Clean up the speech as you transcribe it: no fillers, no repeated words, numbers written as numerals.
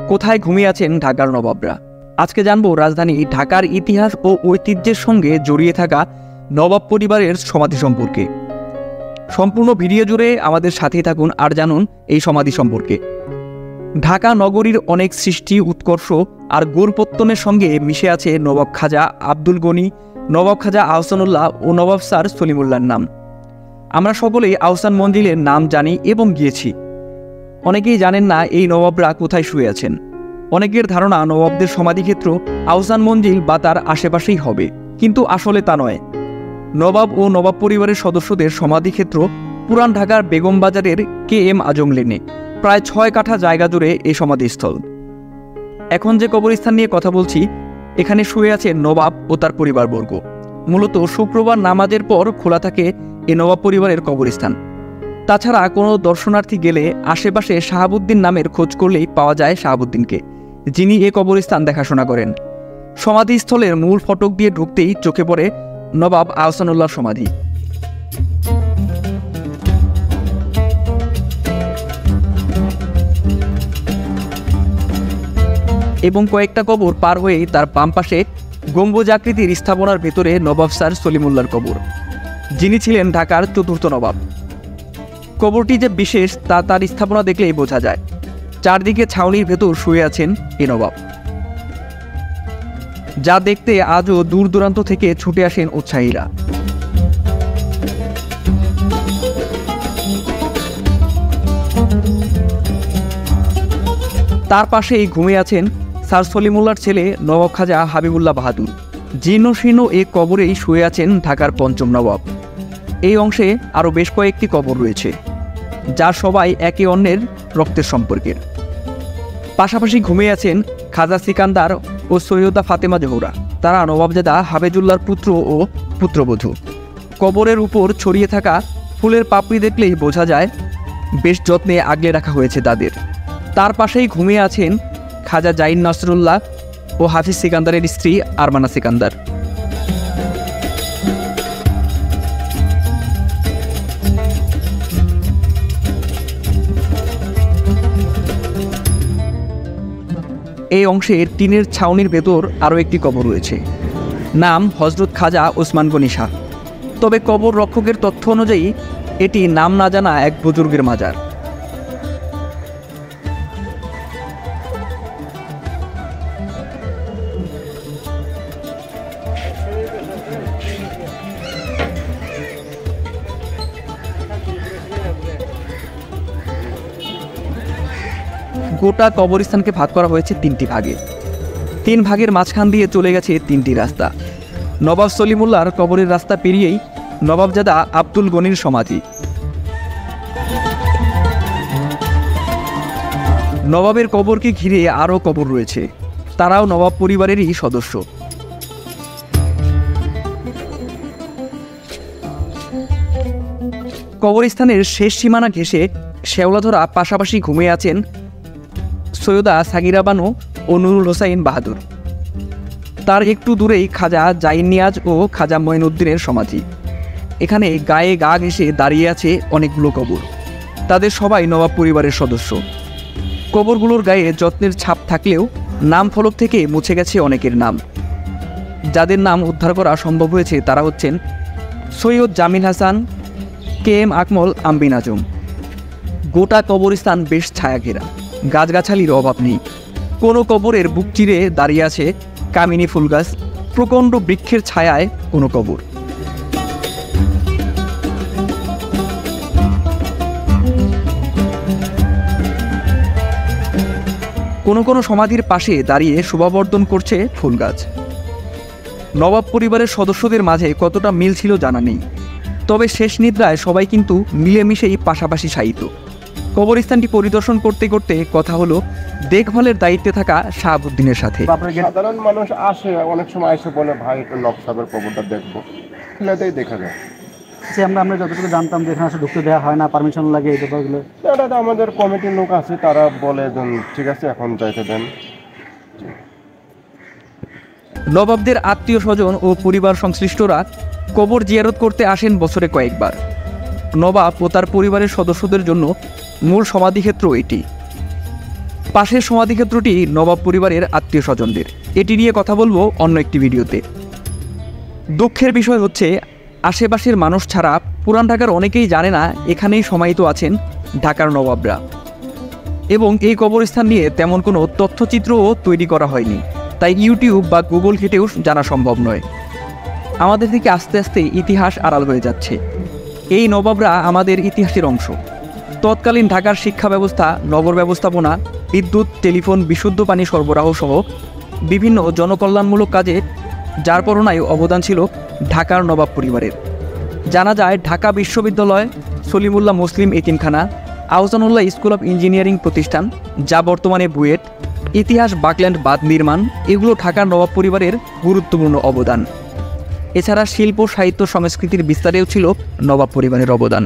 কোথায় ঘুমিয়ে আছেন ঢাকার নবাবরা? আজকে জানবো রাজধানী ঢাকার ইতিহাস ও ঐতিহ্যের সঙ্গে জড়িয়ে থাকা নবাব পরিবারের সমাধি সম্পর্কে। সম্পূর্ণ ভিডিও জুড়ে আমাদের সাথেই থাকুন আর জানুন এই সমাধি সম্পর্কে। ঢাকা নগরীর অনেক সৃষ্টি, উৎকর্ষ আর গোলপত্তনের সঙ্গে মিশে আছে নবাব খাজা আব্দুল গনি, নবাব খাজা আহসানুল্লাহ ও নবাব স্যার সলিমুল্লাহর নাম। আমরা সকলেই আহসান মঞ্জিলের নাম জানি এবং গিয়েছি। অনেকেই জানেন না এই নবাবরা কোথায় শুয়ে আছেন। অনেকের ধারণা নবাবদের সমাধিক্ষেত্র আহসান মঞ্জিল বা তার আশেপাশেই হবে, কিন্তু আসলে তা নয়। নবাব ও নবাব পরিবারের সদস্যদের সমাধিক্ষেত্র পুরান ঢাকার বেগম বাজারের KM আজম লেনে প্রায় 6 কাঠা জায়গা জুড়ে এই সমাধিস্থল। এখন যে কবরস্থান নিয়ে কথা বলছি, এখানে শুয়ে আছে নবাব ও তার পরিবারবর্গ। মূলত শুক্রবার নামাজের পর খোলা থাকে এই নবাব পরিবারের কবরস্থান। তাছাড়া কোনো দর্শনার্থী গেলে আশেপাশে শাহাবুদ্দিন নামের খোঁজ করলেই পাওয়া যায় শাহাবুদ্দিনকে, যিনি এ কবরস্থান দেখাশোনা করেন। সমাধিস্থলের মূল ফটক দিয়ে ঢুকতেই চোখে পড়ে নবাব আহসানুল্লাহর সমাধি। এবং কয়েকটা কবর পার হয়েই তার বাম পাশে গম্বুজাকৃতির স্থাপনার ভেতরে নবাব স্যার সলিমুল্লাহর কবর, যিনি ছিলেন ঢাকার 4র্থ নবাব। কবরটি যে বিশেষ তা তার স্থাপনা দেখলেই বোঝা যায়। চারদিকে ছাউনির ভেতর শুয়ে আছেন এ নবাব, যা দেখতে আজও দূর দূরান্ত থেকে ছুটে আসেন উৎসাহীরা। তার পাশেই ঘুমিয়ে আছেন স্যার সলিমুল্লাহর ছেলে নবাব খাজা হাবিবুল্লাহ বাহাদুর। জীর্ণশীর্ণ এ কবরেই শুয়ে আছেন ঢাকার 5ম নবাব। এই অংশে আরও বেশ কয়েকটি কবর রয়েছে, যা সবাই একে অন্যের রক্তের সম্পর্কের। পাশাপাশি ঘুমিয়ে আছেন খাজা সিকান্দার ও সৈয়দা ফাতেমা জোহরা। তারা নবাবজাদা হাবেজুল্লাহর পুত্র ও পুত্রবধূ। কবরের উপর ছড়িয়ে থাকা ফুলের পাপড়ি দেখলেই বোঝা যায় বেশ যত্নে আগলে রাখা হয়েছে তাদের। তার পাশেই ঘুমিয়ে আছেন খাজা জাইন নাসরুল্লাহ ও হাফিজ সিকান্দারের স্ত্রী আরমানা সিকান্দার। এই অংশে টিনের ছাউনির ভেতর আরও একটি কবর রয়েছে, নাম হজরত খাজা ওসমান গনি শাহ। তবে কবর রক্ষকের তথ্য অনুযায়ী এটি নাম না জানা এক বুজুর্গের মাজার। গোটা কবরস্থানকে ভাগ করা হয়েছে 3টি ভাগে। 3 ভাগের মাঝখান দিয়ে চলে গেছে 3টি রাস্তা। নবাব সলিমুল্লাহর কবরের রাস্তা পেরিয়েই নবাবজাদা আব্দুল গনির সমাধি। নবাবের কবরকে ঘিরে আরও কবর রয়েছে, তারাও নবাব পরিবারেরই সদস্য। কবরস্থানের শেষ সীমানা ঘেঁষে শেওলাধরা পাশাপাশি ঘুমিয়ে আছেন সৈয়দা সাগিরা বানু ও নুরুল হোসাইন বাহাদুর। তার একটু দূরেই খাজা জাইন নিয়াজ ও খাজা মঈনুদ্দিনের সমাধি। এখানে গায়ে গা ঘেঁষে দাঁড়িয়ে আছে অনেকগুলো কবর। তাদের সবাই নবাব পরিবারের সদস্য। কবরগুলোর গায়ে যত্নের ছাপ থাকলেও নাম ফলক থেকে মুছে গেছে অনেকের নাম। যাদের নাম উদ্ধার করা সম্ভব হয়েছে তারা হচ্ছেন সৈয়দ জামিল হাসান, KM আকমল, আম্বিন আজম। গোটা কবরস্থান বেশ ছায়া ঘেরা, গাছগাছালির অভাব নেই। কোনো কবরের বুক চিরে দাঁড়িয়ে আছে কামিনী ফুল গাছ, প্রকাণ্ড বৃক্ষের ছায়ায় কোনো কবর। কোনো সমাধির পাশে দাঁড়িয়ে শোভাবর্ধন করছে ফুল গাছ। নবাব পরিবারের সদস্যদের মাঝে কতটা মিল ছিল জানা নেই, তবে শেষ নিদ্রায় সবাই কিন্তু মিলেমিশেই পাশাপাশি শায়িত। কবরস্থানটি পরিদর্শন করতে করতে কথা হলো দেখভালের দায়িত্বে থাকা শাহাবুদ্দিনের সাথে। সাধারণ মানুষ আসে, অনেক সময় এসে বলে ভাই একটু নবাব সাহেবের কবরটা দেখবো, খেলাতেই দেখা যায়। আমরা যতটুকু জানতাম যে এখানে ঢুকতে দেওয়া হয় না, পারমিশন লাগে, এই ব্যাপারগুলো এটা তো আমাদের কমিটির লোক আছে, তারা বলে ঠিক আছে এখন যাইতে দেন। নবাবদের আত্মীয় স্বজন ও পরিবার সংশ্লিষ্টরা কবর জিয়ারত করতে আসেন বছরে কয়েকবার। নবাব ও তার পরিবারের সদস্যদের জন্য মূল সমাধিক্ষেত্র এটি। পাশের সমাধিক্ষেত্রটি নবাব পরিবারের আত্মীয় স্বজনদের। এটি নিয়ে কথা বলবো অন্য একটি ভিডিওতে। দুঃখের বিষয় হচ্ছে আশেপাশের মানুষ ছাড়া পুরান ঢাকার অনেকেই জানে না এখানেই সমাহিত আছেন ঢাকার নবাবরা, এবং এই কবরস্থান নিয়ে তেমন কোনো তথ্যচিত্রও তৈরি করা হয়নি, তাই ইউটিউব বা গুগল ঘেটেও জানা সম্ভব নয়। আমাদের থেকে আস্তে আস্তে ইতিহাস আড়াল হয়ে যাচ্ছে। এই নবাবরা আমাদের ইতিহাসের অংশ। তৎকালীন ঢাকার শিক্ষা ব্যবস্থা, নগর ব্যবস্থাপনা, বিদ্যুৎ, টেলিফোন, বিশুদ্ধ পানি সরবরাহ সহ বিভিন্ন জনকল্যাণমূলক কাজে যার পরনায় অবদান ছিল ঢাকার নবাব পরিবারের। জানা যায় ঢাকা বিশ্ববিদ্যালয়, সলিমুল্লাহ মুসলিম এতিমখানা, আহসানুল্লাহ স্কুল অফ ইঞ্জিনিয়ারিং প্রতিষ্ঠান, যা বর্তমানে বুয়েট, ইতিহাস বাকল্যান্ড বাঁধ নির্মাণ, এগুলো ঢাকার নবাব পরিবারের গুরুত্বপূর্ণ অবদান। এছাড়া শিল্প, সাহিত্য, সংস্কৃতির বিস্তারেও ছিল নবাব পরিবারের অবদান।